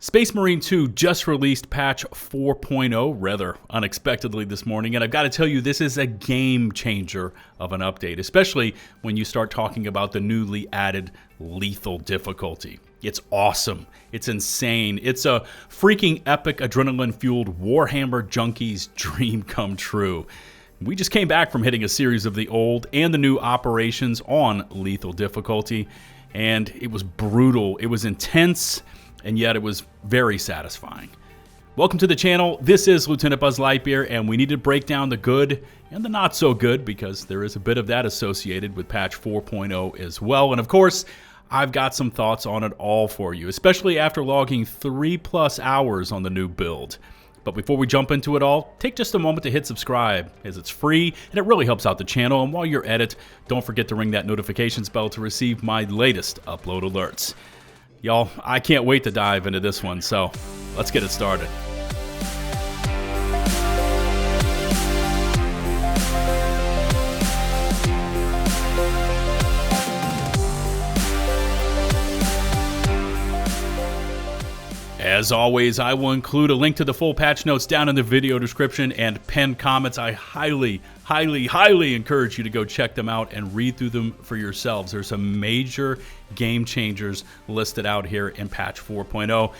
Space Marine 2 just released patch 4.0 rather unexpectedly this morning, and I've got to tell you, this is a game changer of an update, especially when you start talking about the newly added lethal difficulty. It's awesome. It's insane. It's a freaking epic adrenaline-fueled Warhammer junkie's dream come true. We just came back from hitting a series of the old and the new operations on lethal difficulty, and it was brutal. It was intense, and yet it was very satisfying. Welcome to the channel. This is LtBuzzLitebeer, and we need to break down the good and the not so good because there is a bit of that associated with patch 4.0 as well. And of course, I've got some thoughts on it all for you, especially after logging 3+ hours on the new build. But before we jump into it all, take just a moment to hit subscribe, as it's free and it really helps out the channel. And while you're at it, don't forget to ring that notifications bell to receive my latest upload alerts. Y'all, I can't wait to dive into this one, so let's get it started. As always, I will include a link to the full patch notes down in the video description and pinned comments. I highly encourage you to go check them out and read through them for yourselves. There's some major game changers listed out here in patch 4.0.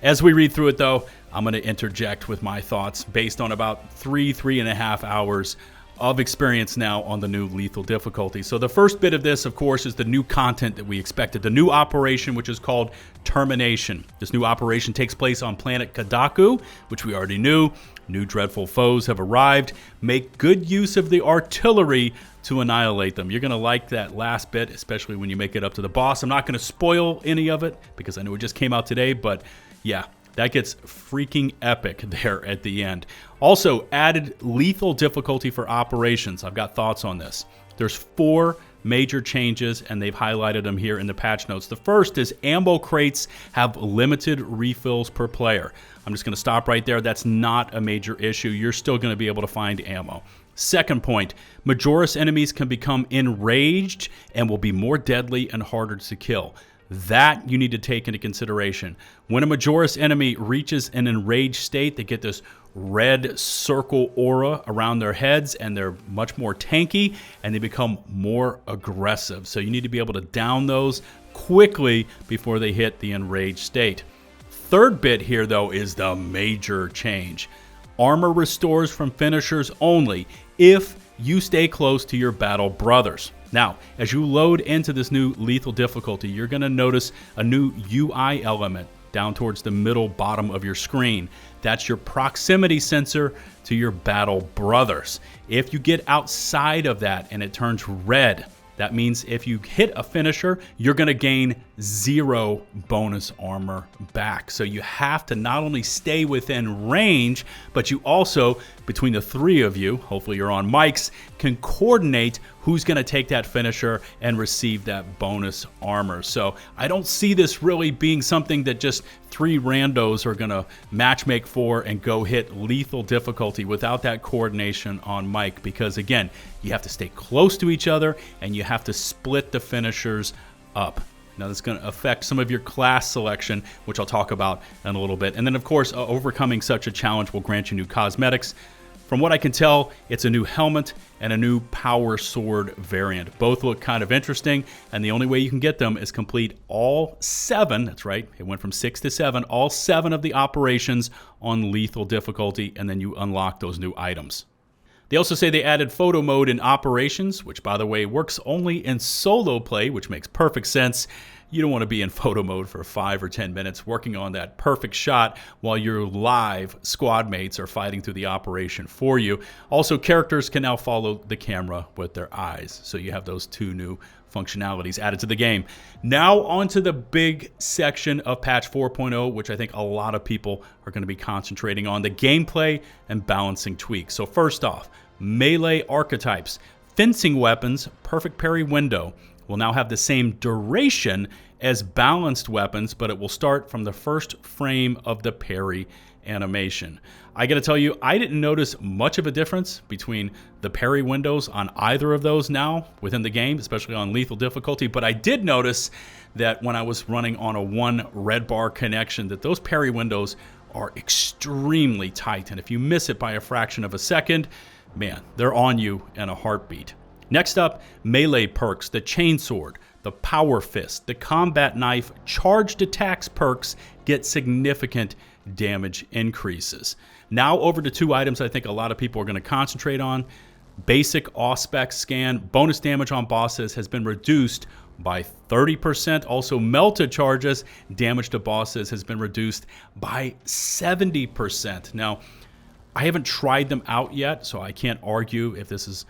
As we read through it though, I'm going to interject with my thoughts based on about 3.5 hours of experience now on the new lethal difficulty. So the first bit of this, of course, is the new content that we expected. The new operation, which is called TERMINATION. This new operation takes place on planet Kadaku, which we already knew. New dreadful foes have arrived. Make good use of the artillery to annihilate them. You're going to like that last bit, especially when you make it up to the boss. I'm not going to spoil any of it because I know it just came out today, but yeah, that gets freaking epic there at the end. Also, added lethal difficulty for operations. I've got thoughts on this. There's 4 major changes, and they've highlighted them here in the patch notes. The first is ammo crates have limited refills per player. I'm just going to stop right there. That's not a major issue. You're still going to be able to find ammo. Second point, Majoris enemies can become enraged and will be more deadly and harder to kill. That you need to take into consideration. When a Majoris enemy reaches an enraged state, they get this red circle aura around their heads, and they're much more tanky, and they become more aggressive. So you need to be able to down those quickly before they hit the enraged state. Third bit here, though, is the major change. Armor restores from finishers only if you stay close to your battle brothers. Now, as you load into this new lethal difficulty, you're going to notice a new UI element down towards the middle bottom of your screen. That's your proximity sensor to your battle brothers. If you get outside of that and it turns red, that means if you hit a finisher, you're going to gain 0 bonus armor back. So you have to not only stay within range, but you also, between the 3 of you, hopefully you're on mics, can coordinate who's going to take that finisher and receive that bonus armor. So I don't see this really being something that just 3 randos are going to matchmake for and go hit lethal difficulty without that coordination on mic, because again, you have to stay close to each other and you have to split the finishers up. Now, that's going to affect some of your class selection, which I'll talk about in a little bit. And then, of course, overcoming such a challenge will grant you new cosmetics. From what I can tell, it's a new helmet and a new power sword variant. Both look kind of interesting, and the only way you can get them is complete all 7, that's right, it went from 6 to 7, all 7 of the operations on lethal difficulty, and then you unlock those new items. They also say they added photo mode in operations, which, by the way, works only in solo play, which makes perfect sense. You don't want to be in photo mode for 5 or 10 minutes working on that perfect shot while your live squad mates are fighting through the operation for you. Also, characters can now follow the camera with their eyes. So you have those 2 new functionalities added to the game. Now onto the big section of patch 4.0, which I think a lot of people are going to be concentrating on, the gameplay and balancing tweaks. So first off, melee archetypes. Fencing weapons, perfect parry window, will now have the same duration as balanced weapons, but it will start from the first frame of the parry animation. I gotta tell you, I didn't notice much of a difference between the parry windows on either of those now within the game, especially on lethal difficulty, but I did notice that when I was running on a 1 red bar connection, that those parry windows are extremely tight, and if you miss it by a fraction of a second, man, they're on you in a heartbeat. Next up, melee perks, the chainsword, the power fist, the combat knife, charged attacks perks get significant damage increases. Now over to 2 items I think a lot of people are going to concentrate on. Basic Auspex scan, bonus damage on bosses has been reduced by 30%. Also melted charges, damage to bosses has been reduced by 70%. Now, I haven't tried them out yet, so I can't argue if this is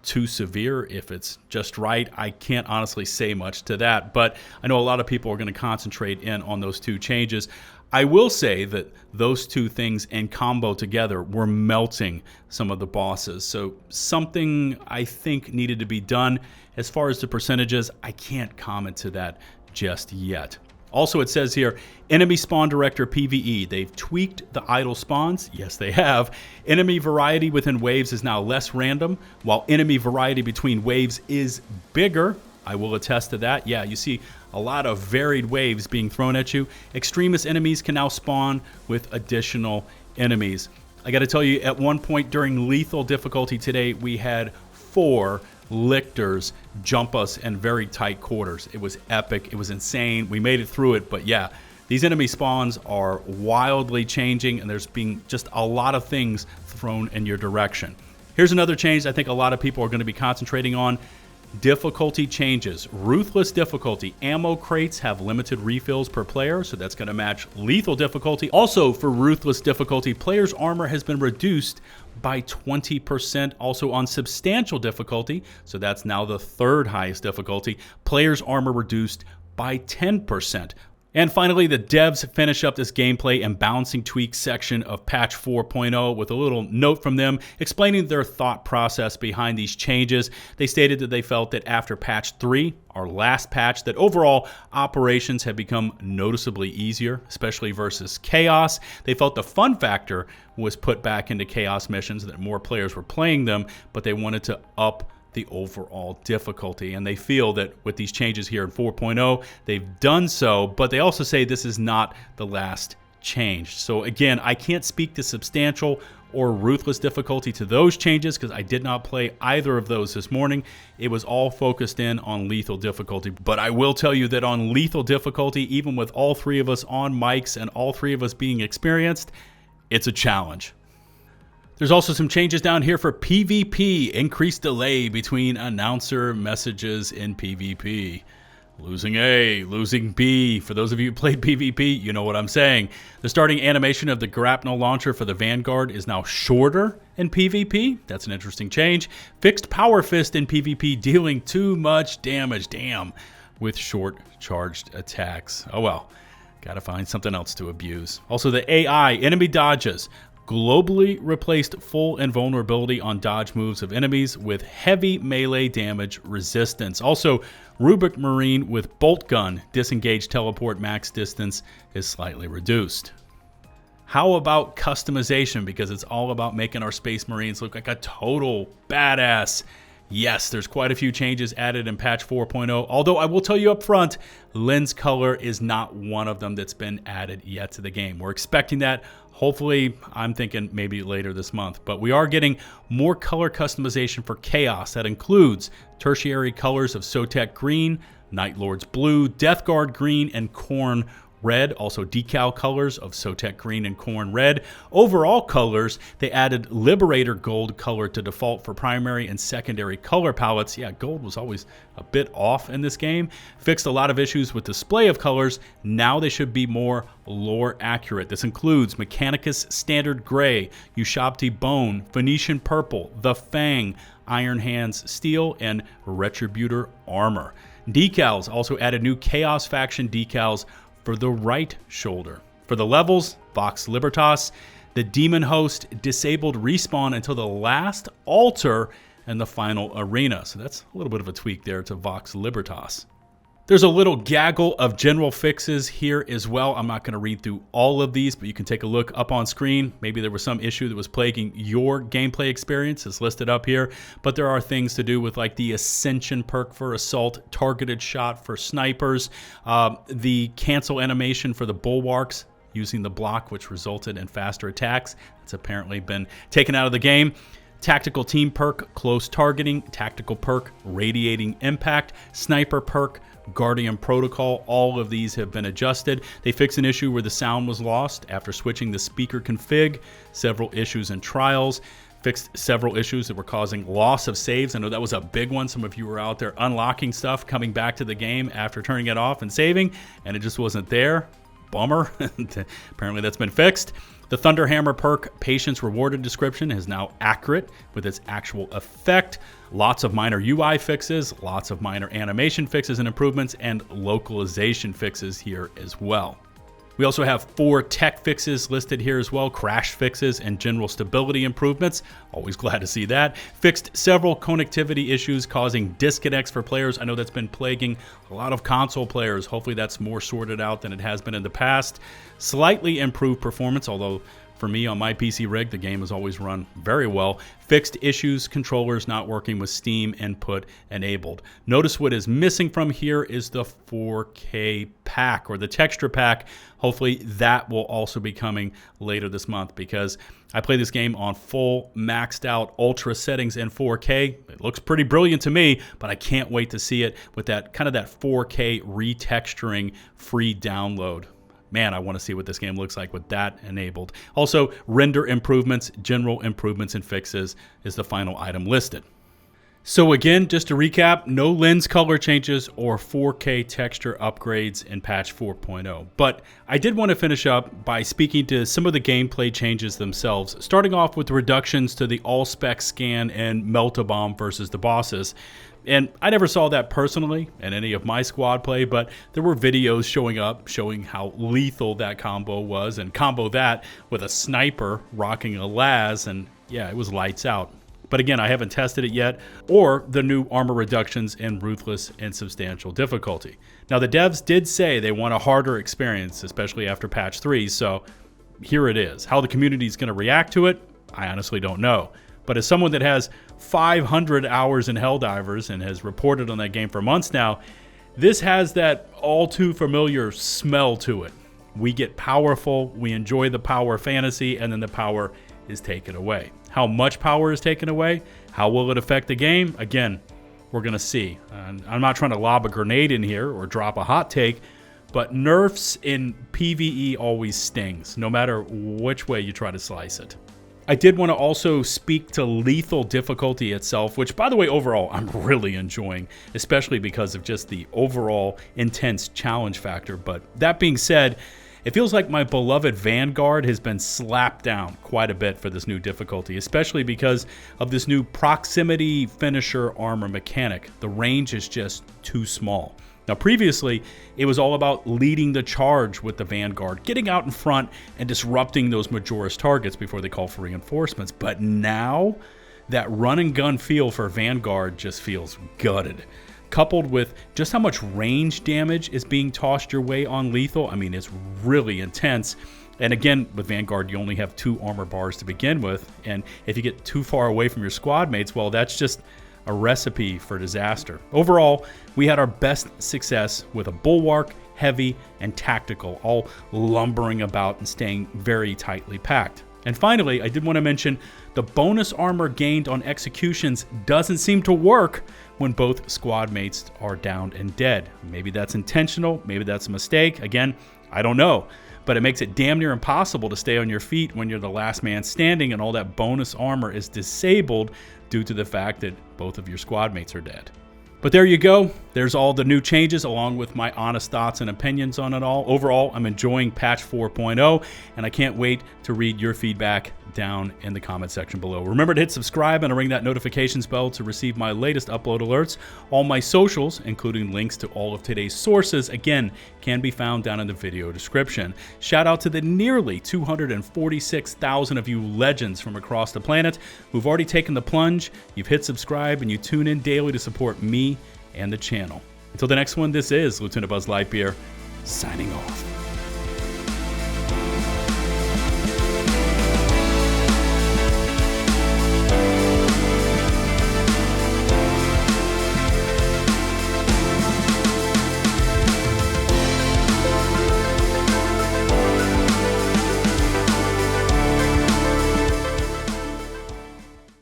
too severe, if it's just right. I can't honestly say much to that, but I know a lot of people are going to concentrate in on those 2 changes. I will say that those 2 things in combo together were melting some of the bosses, so something I think needed to be done. As far as the percentages, I can't comment to that just yet. Also, it says here, enemy spawn director PvE. They've tweaked the idle spawns. Yes, they have. Enemy variety within waves is now less random, while enemy variety between waves is bigger. I will attest to that. Yeah, you see a lot of varied waves being thrown at you. Extremist enemies can now spawn with additional enemies. I got to tell you, at one point during lethal difficulty today, we had 4 lictors jump us in very tight quarters. It was epic. It was insane. We made it through it, but yeah, these enemy spawns are wildly changing, and there's being just a lot of things thrown in your direction. Here's another change I think a lot of people are going to be concentrating on. Difficulty changes. Ruthless difficulty. Ammo crates have limited refills per player, so that's going to match lethal difficulty. Also, for ruthless difficulty, players' armor has been reduced by 20%. Also on substantial difficulty, so that's now the 3rd highest difficulty, players' armor reduced by 10%. And finally, the devs finish up this gameplay and balancing tweak section of patch 4.0 with a little note from them explaining their thought process behind these changes. They stated that they felt that after patch 3, our last patch, that overall operations have become noticeably easier, especially versus chaos. They felt the fun factor was put back into chaos missions, that more players were playing them, but they wanted to up the overall difficulty, and they feel that with these changes here in 4.0 they've done so, but they also say this is not the last change. So again, I can't speak to substantial or ruthless difficulty to those changes because I did not play either of those this morning. It was all focused in on lethal difficulty, but I will tell you that on lethal difficulty, even with all 3 of us on mics and all 3 of us being experienced, it's a challenge. There's also some changes down here for PvP. Increased delay between announcer messages in PvP. Losing A, losing B. For those of you who played PvP, you know what I'm saying. The starting animation of the grapnel launcher for the Vanguard is now shorter in PvP. That's an interesting change. Fixed power fist in PvP, dealing too much damage, damn, with short charged attacks. Oh well, gotta find something else to abuse. Also the AI, enemy dodges. Globally replaced full invulnerability on dodge moves of enemies with heavy melee damage resistance. Also, Rubric Marine with bolt gun disengage teleport max distance is slightly reduced. How about customization? Because it's all about making our Space Marines look like a total badass. Yes, there's quite a few changes added in patch 4.0, although I will tell you up front, lens color is not one of them that's been added yet to the game. We're expecting that. Hopefully, I'm thinking maybe later this month, but we are getting more color customization for Chaos. That includes tertiary colors of Sotek Green, Night Lord's Blue, Death Guard Green, and Khorne Red. Also decal colors of Sotek Green and Khorne Red. Overall colors, they added Liberator Gold color to default for primary and secondary color palettes. Yeah, gold was always a bit off in this game. Fixed a lot of issues with display of colors. Now they should be more lore accurate. This includes Mechanicus Standard Gray, Ushabti Bone, Phoenician Purple, The Fang, Iron Hands Steel, and Retributor Armor. Decals also added new Chaos Faction decals for the right shoulder. For the levels, Vox Libertas, the Demon Host disabled respawn until the last altar and the final arena. So that's a little bit of a tweak there to Vox Libertas. There's a little gaggle of general fixes here as well. I'm not going to read through all of these, but you can take a look up on screen. Maybe there was some issue that was plaguing your gameplay experience. It's listed up here, but there are things to do with like the Ascension perk for assault, targeted shot for snipers, the cancel animation for the bulwarks using the block, which resulted in faster attacks. It's apparently been taken out of the game. Tactical team perk, close targeting. Tactical perk, radiating impact. Sniper perk, Guardian Protocol. All of these have been adjusted. They fixed an issue where the sound was lost after switching the speaker config. Several issues in trials. Fixed several issues that were causing loss of saves. I know that was a big one. Some of you were out there unlocking stuff, coming back to the game after turning it off and saving, and it just wasn't there. Bummer. Apparently that's been fixed. The Thunderhammer perk Patience Rewarded description is now accurate with its actual effect. Lots of minor UI fixes, lots of minor animation fixes and improvements, and localization fixes here as well. We also have 4 tech fixes listed here as well, crash fixes and general stability improvements. Always glad to see that. Fixed several connectivity issues causing disconnects for players. I know that's been plaguing a lot of console players. Hopefully that's more sorted out than it has been in the past. Slightly improved performance, although for me on my PC rig, the game has always run very well. Fixed issues, controllers not working with Steam input enabled. Notice what is missing from here is the 4K pack or the texture pack. Hopefully that will also be coming later this month because I play this game on full maxed out ultra settings in 4K. It looks pretty brilliant to me, but I can't wait to see it with that kind of that 4K retexturing free download. Man, I want to see what this game looks like with that enabled. Also, render improvements, general improvements and fixes is the final item listed. So again, just to recap, no lens color changes or 4K texture upgrades in patch 4.0. But I did want to finish up by speaking to some of the gameplay changes themselves, starting off with reductions to the all-spec scan and melt-a-bomb versus the bosses. And I never saw that personally in any of my squad play, but there were videos showing up showing how lethal that combo was, and combo that with a sniper rocking a las, and yeah, it was lights out. But again, I haven't tested it yet, or the new armor reductions in Ruthless and Substantial difficulty. Now, the devs did say they want a harder experience, especially after patch 3, so here it is. How the community is going to react to it, I honestly don't know. But as someone that has 500 hours in Helldivers and has reported on that game for months now, this has that all too familiar smell to it. We get powerful, we enjoy the power fantasy, and then the power is taken away. How much power is taken away? How will it affect the game? Again, we're going to see. I'm not trying to lob a grenade in here or drop a hot take, but nerfs in PvE always stings, no matter which way you try to slice it. I did want to also speak to lethal difficulty itself, which, by the way, overall, I'm really enjoying, especially because of just the overall intense challenge factor. But that being said, it feels like my beloved Vanguard has been slapped down quite a bit for this new difficulty, especially because of this new proximity finisher armor mechanic. The range is just too small. Now, previously, it was all about leading the charge with the Vanguard, getting out in front and disrupting those Majoris targets before they call for reinforcements. But now, that run and gun feel for Vanguard just feels gutted. Coupled with just how much range damage is being tossed your way on lethal, I mean, it's really intense. And again, with Vanguard, you only have 2 armor bars to begin with. And if you get too far away from your squad mates, well, that's just a recipe for disaster. Overall, we had our best success with a bulwark, heavy, and tactical, all lumbering about and staying very tightly packed. And finally, I did want to mention the bonus armor gained on executions doesn't seem to work when both squad mates are down and dead. Maybe that's intentional, maybe that's a mistake. Again, I don't know. But it makes it damn near impossible to stay on your feet when you're the last man standing and all that bonus armor is disabled due to the fact that both of your squad mates are dead. But there you go. There's all the new changes along with my honest thoughts and opinions on it all. Overall, I'm enjoying patch 4.0 and I can't wait to read your feedback down in the comment section below. Remember to hit subscribe and ring that notifications bell to receive my latest upload alerts. All my socials, including links to all of today's sources, again, can be found down in the video description. Shout out to the nearly 246,000 of you legends from across the planet who've already taken the plunge, you've hit subscribe, and you tune in daily to support me and the channel. Until the next one, this is Lieutenant BuzzLitebeer signing off.